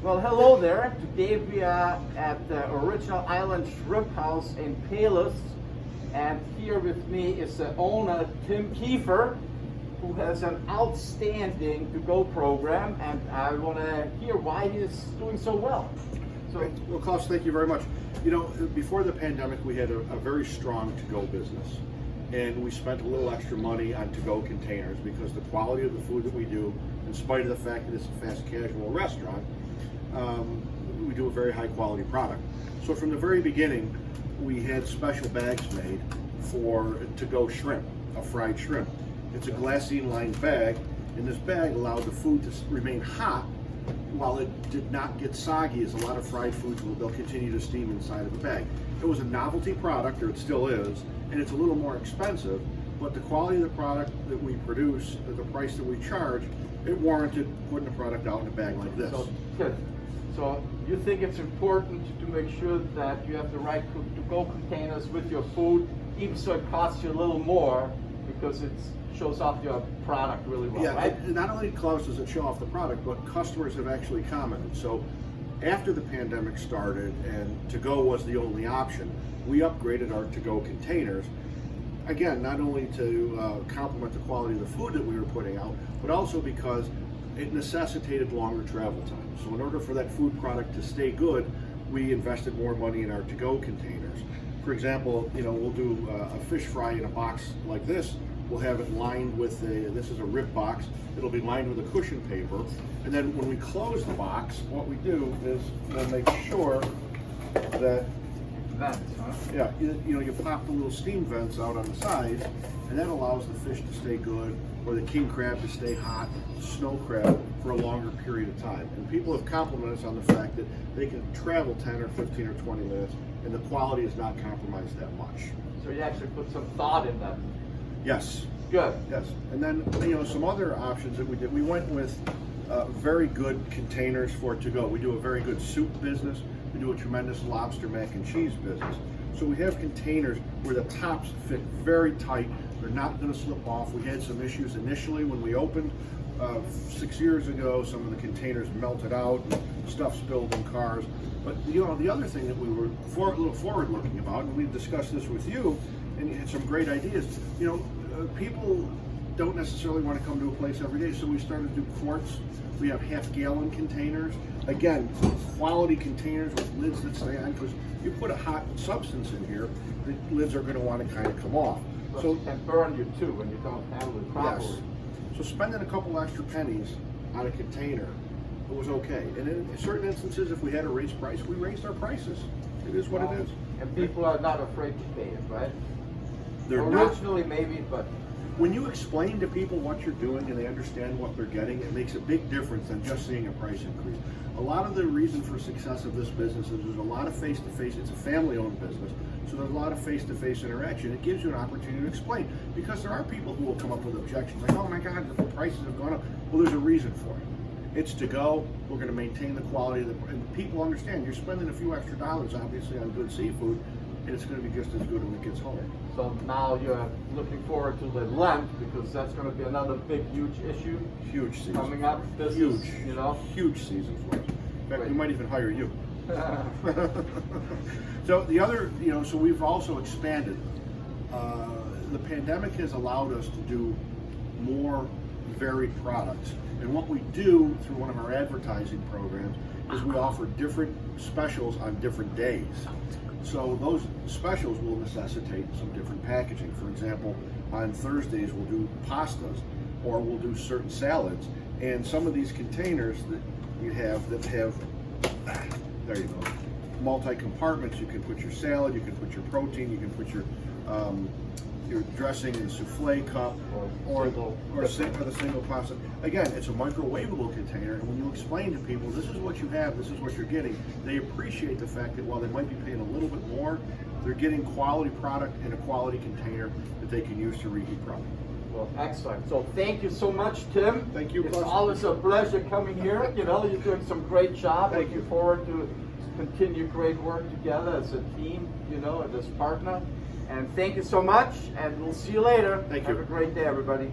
Well, hello there. Today we are at the Original Island Shrimp House in Palos, and here with me is the owner, Tim Kiefer, who has an outstanding to-go program, and I want to hear why he's doing so well. So, Well, Klaus, thank you very much. You know, before the pandemic, we had a very strong to-go business, and we spent a little extra money on to-go containers because the quality of the food that we do, in spite of the fact that it's a fast casual restaurant, we do a very high quality product. So from the very beginning, we had special bags made for to-go shrimp, a fried shrimp. It's a glassine lined bag, and this bag allowed the food to remain hot while it did not get soggy, as a lot of fried foods they'll continue to steam inside of a bag. It was a novelty product, or it still is, and it's a little more expensive, but the quality of the product that we produce, at the price that we charge, it warranted putting the product out in a bag like this. so good. So you think it's important to make sure that you have the right to-go containers with your food, even so it costs you a little more, because it shows off your product really well, Yeah, right? and not only, Klaus, does it show off the product, but customers have actually commented. So after the pandemic started and to-go was the only option, we upgraded our to-go containers. Again, not only to complement the quality of the food that we were putting out, but also because it necessitated longer travel time. So in order for that food product to stay good, we invested more money in our to-go containers. For example, you know, we'll do a fish fry in a box like this. We'll have it lined with this is a rib box. It'll be lined with a cushion paper. And then when we close the box, what we do is we'll make sure that, Vents, huh? yeah, you know, you pop the little steam vents out on the sides, and that allows the fish to stay good, or the king crab to stay hot, snow crab for a longer period of time. And people have complimented us on the fact that they can travel 10 or 15 or 20 minutes, and the quality is not compromised that much. So you actually put some thought in that. Yes. Good. Yes, and then, you know, some other options that we did, we went with very good containers for to-go. We do a very good soup business. We do a tremendous lobster mac and cheese business. So we have containers where the tops fit very tight. They're not going to slip off. We had some issues initially when we opened 6 years ago. Some of the containers melted out, and stuff spilled in cars. But, you know, the other thing that we were a little forward-looking about, and we've discussed this with you, and you had some great ideas. You know, people don't necessarily want to come to a place every day, so we started to do quarts. We have half-gallon containers. Again, quality containers with lids that stay on, because you put a hot substance in here, the lids are going to want to kind of come off. So it can burn you too when you don't handle it properly. Yes. So spending a couple extra pennies on a container, it was okay. And in certain instances, if we had to raise price, we raised our prices. It is what it is. And people are not afraid to pay it, right? They're not. Originally maybe, but When you explain to people what you're doing and they understand what they're getting, it makes a big difference than just seeing a price increase. A lot of the reason for success of this business is there's a lot of face-to-face, it's a family-owned business, so there's a lot of face-to-face interaction. It gives you an opportunity to explain, because there are people who will come up with objections, like, oh my God, the prices have gone up. Well, there's a reason for it. It's to go, we're gonna maintain the quality of the, and people understand, you're spending a few extra dollars, obviously, on good seafood, and it's gonna be just as good when it gets home. so now you're looking forward to the Lent, because that's going to be another big, huge issue Huge season. coming up. This Huge, is, you know. huge season for us. In fact, we Great. might even hire you. So the other, you know, so we've also expanded. The pandemic has allowed us to do more varied products. And what we do through one of our advertising programs is we offer different specials on different days. So those specials will necessitate some different packaging. For example, on Thursdays we'll do pastas, or we'll do certain salads. And some of these containers that you have there you go, multi-compartments. You can put your salad, you can put your protein, you can put your dressing in the souffle cup, or the single pasta. Again, it's a microwavable container, and when you explain to people this is what you have, this is what you're getting, they appreciate the fact that while they might be paying a little bit more, they're getting quality product in a quality container that they can use to reheat product. Well, excellent. So thank you so much, Tim. Thank you. It's always a pleasure coming here. You know, you're doing some great job. Thank Looking you. forward to continue great work together as a team, you know, and as partner. And thank you so much, and we'll see you later. Thank you. Have a great day, everybody.